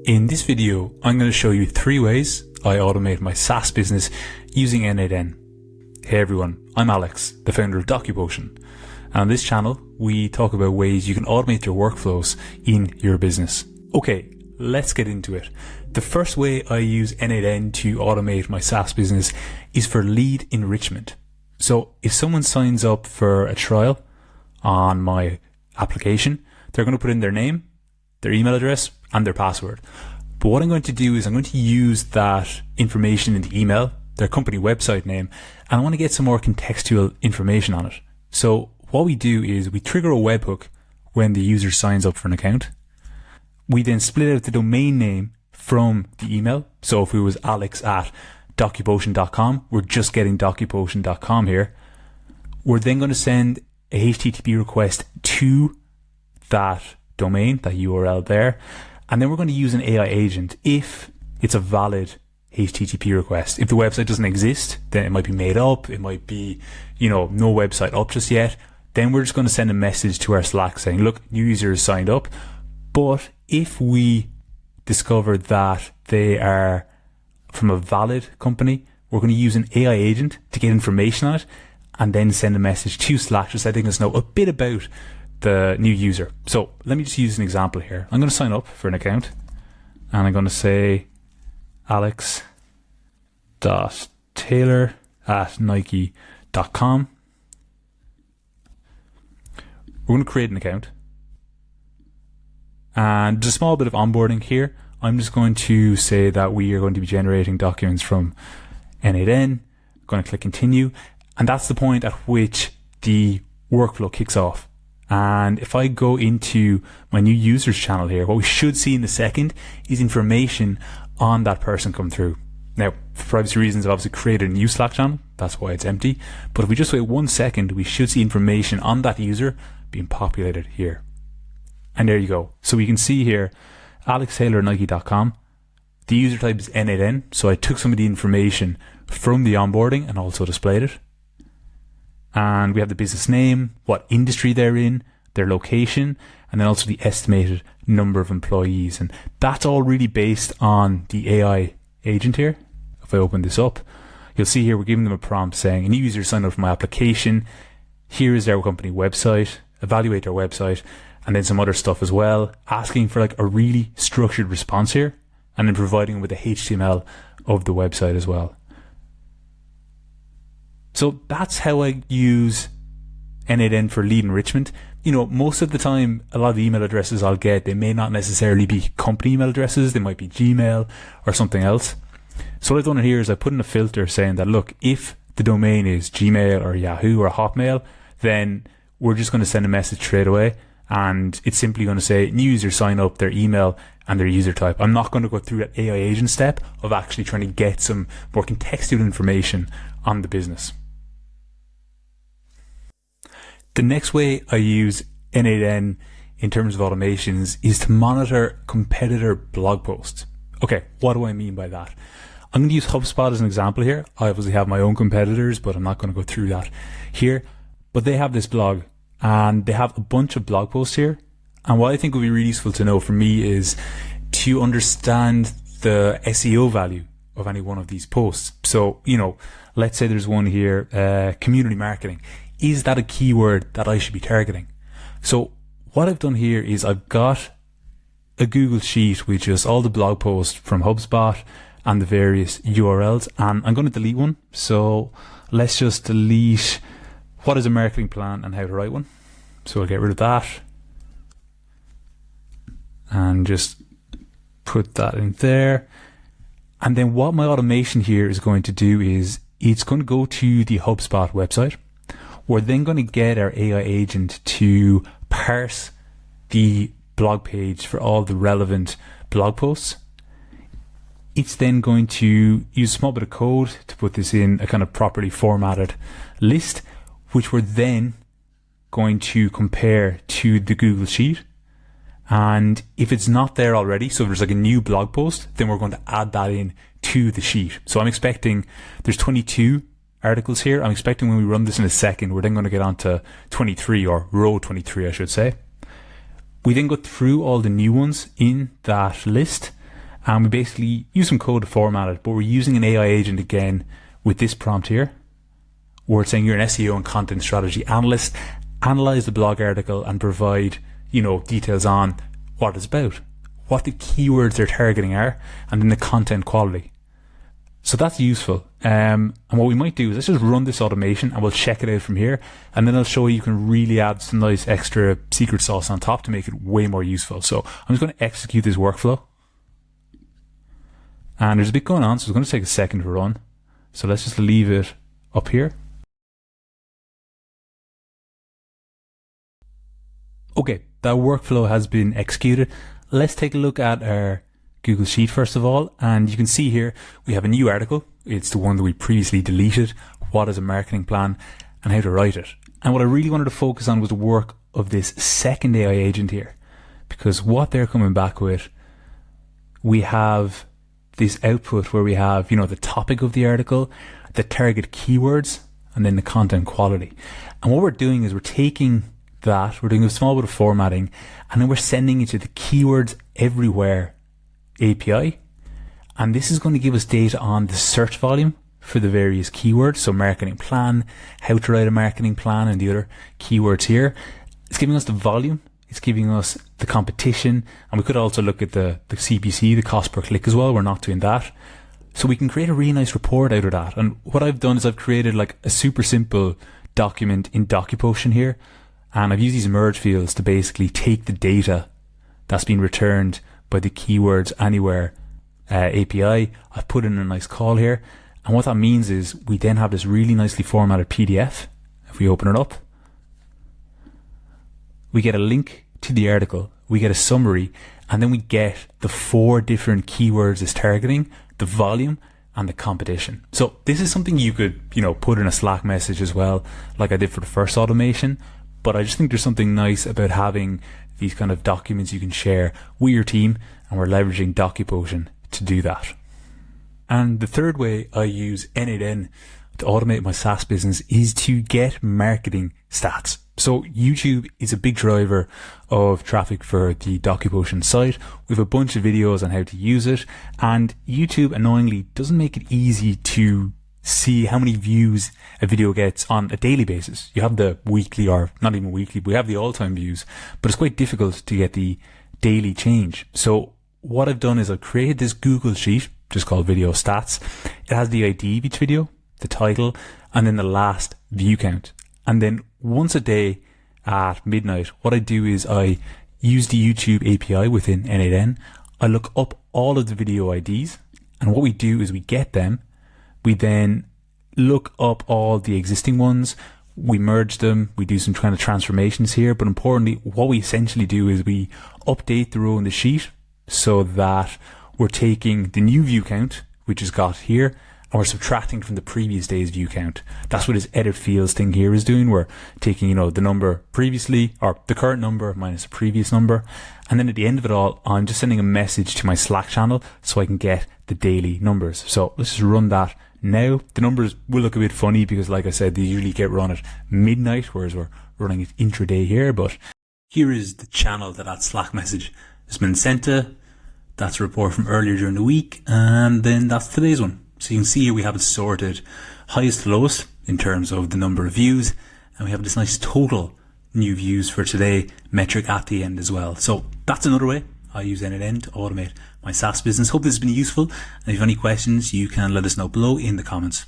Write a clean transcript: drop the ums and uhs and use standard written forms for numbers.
In this video, I'm going to show you 3 ways I automate my SaaS business using n8n. Hey everyone, I'm Alex, the founder of DocuPotion. And on this channel, we talk about ways you can automate your workflows in your business. Okay, let's get into it. The first way I use n8n to automate my SaaS business is for lead enrichment. So if someone signs up for a trial on my application, they're going to put in their name, their email address, and their password. But what I'm going to do is I'm going to use that information in the email, their company website name, and I want to get some more contextual information on it. So what we do is we trigger a webhook when the user signs up for an account. We then split out the domain name from the email. So if it was alex@docupotion.com, we're just getting docupotion.com here. We're then going to send a HTTP request to that domain, that URL there. And then we're going to use an AI agent if it's a valid HTTP request. If the website doesn't exist, then it might be made up. It might be, no website up just yet. Then we're just going to send a message to our Slack saying, look, new user is signed up. But if we discover that they are from a valid company, we're going to use an AI agent to get information on it and then send a message to Slack just letting us know a bit about the new user. So let me just use an example here. I'm going to sign up for an account and I'm going to say alex.taylor@nike.com. We're going to create an account. And just a small bit of onboarding here. I'm just going to say that we are going to be generating documents from n8n. I'm going to click continue. And that's the point at which the workflow kicks off. And if I go into my new users channel here, what we should see in a second is information on that person come through. Now, for privacy reasons, I've obviously created a new Slack channel. That's why it's empty. But if we just wait 1 second, we should see information on that user being populated here. And there you go. So we can see here, alex.taylor@nike.com. The user type is n8n. So I took some of the information from the onboarding and also displayed it. And we have the business name, what industry they're in, their location, and then also the estimated number of employees. And that's all really based on the AI agent here. If I open this up, you'll see here we're giving them a prompt saying, a new user signed up for my application. Here is their company website, evaluate their website, and then some other stuff as well, asking for like a really structured response here, and then providing them with the HTML of the website as well. So that's how I use n8n for lead enrichment. Most of the time, a lot of the email addresses I'll get, they may not necessarily be company email addresses. They might be Gmail or something else. So what I've done here is I put in a filter saying that, look, if the domain is Gmail or Yahoo or Hotmail, then we're just going to send a message straight away. And it's simply going to say new user sign up, their email and their user type. I'm not going to go through that AI agent step of actually trying to get some more contextual information on the business. The next way I use n8n in terms of automations is to monitor competitor blog posts. Okay, what do I mean by that? I'm going to use HubSpot as an example here. I obviously have my own competitors, but I'm not going to go through that here. But they have this blog and they have a bunch of blog posts here. And what I think would be really useful to know for me is to understand the SEO value of any one of these posts. So, let's say there's one here, community marketing. Is that a keyword that I should be targeting? So what I've done here is I've got a Google Sheet with just all the blog posts from HubSpot and the various URLs, and I'm going to delete one. So let's just delete what is a marketing plan and how to write one. So I'll get rid of that and just put that in there. And then what my automation here is going to do is it's going to go to the HubSpot website. We're then going to get our AI agent to parse the blog page for all the relevant blog posts. It's then going to use a small bit of code to put this in a kind of properly formatted list, which we're then going to compare to the Google Sheet. And if it's not there already, so if there's like a new blog post, then we're going to add that in to the sheet. So I'm expecting there's 22 articles here. I'm expecting when we run this in a second, we're then going to get on to 23, or row 23, I should say. We then go through all the new ones in that list, And we basically use some code to format it, but we're using an AI agent again with this prompt here, where it's saying you're an SEO and content strategy analyst, analyze the blog article and provide, details on what it's about, what the keywords they're targeting are, and then the content quality. So that's useful. And what we might do is let's just run this automation and we'll check it out from here. And then I'll show you can really add some nice extra secret sauce on top to make it way more useful. So I'm just going to execute this workflow. And there's a bit going on, so it's going to take a second to run. So let's just leave it up here. Okay, that workflow has been executed. Let's take a look at our Google Sheet first of all, and you can see here we have a new article. It's the one that we previously deleted, what is a marketing plan and how to write it. And what I really wanted to focus on was the work of this second AI agent here, because what they're coming back with, we have this output where we have, the topic of the article, the target keywords, and then the content quality. And what we're doing is we're taking that, we're doing a small bit of formatting, and then we're sending it to the Keywords Everywhere API, and this is going to give us data on the search volume for the various keywords. So marketing plan, how to write a marketing plan, and the other keywords here. It's giving us the volume, it's giving us the competition, and we could also look at the CPC, the cost per click as well. We're not doing that. So we can create a really nice report out of that. And what I've done is I've created like a super simple document in DocuPotion here, and I've used these merge fields to basically take the data that's been returned by the Keywords Anywhere API. I've put in a nice call here, and what that means is we then have this really nicely formatted PDF. If we open it up, we get a link to the article, we get a summary, and then we get the 4 different keywords it's targeting, the volume, and the competition. So this is something you could, put in a Slack message as well, like I did for the first automation. But I just think there's something nice about having these kind of documents you can share with your team, and we're leveraging DocuPotion to do that. And the third way I use n8n to automate my SaaS business is to get marketing stats. So YouTube is a big driver of traffic for the DocuPotion site. We have a bunch of videos on how to use it, and YouTube annoyingly doesn't make it easy to see how many views a video gets on a daily basis. You have the weekly, or not even weekly, we have the all-time views, but it's quite difficult to get the daily change. So what I've done is I've created this Google Sheet, just called Video Stats. It has the ID of each video, the title, and then the last view count. And then once a day at midnight, what I do is I use the YouTube API within n8n. I look up all of the video IDs, and what we do is we get them. We then look up all the existing ones, we merge them, we do some kind of transformations here, but importantly, what we essentially do is we update the row in the sheet so that we're taking the new view count, which is got here, and we're subtracting from the previous day's view count. That's what this edit fields thing here is doing. We're taking, the number previously, or the current number minus the previous number. And then at the end of it all, I'm just sending a message to my Slack channel so I can get the daily numbers. So let's just run that now. The numbers will look a bit funny because, like I said, they usually get run at midnight, whereas we're running it intraday here. But here is the channel that Slack message has been sent to. That's a report from earlier during the week, and then that's today's one. So you can see here we have it sorted highest to lowest in terms of the number of views, and we have this nice total new views for today metric at the end as well. So that's another way I use n8n to automate my SaaS business. Hope this has been useful, and if you have any questions, you can let us know below in the comments.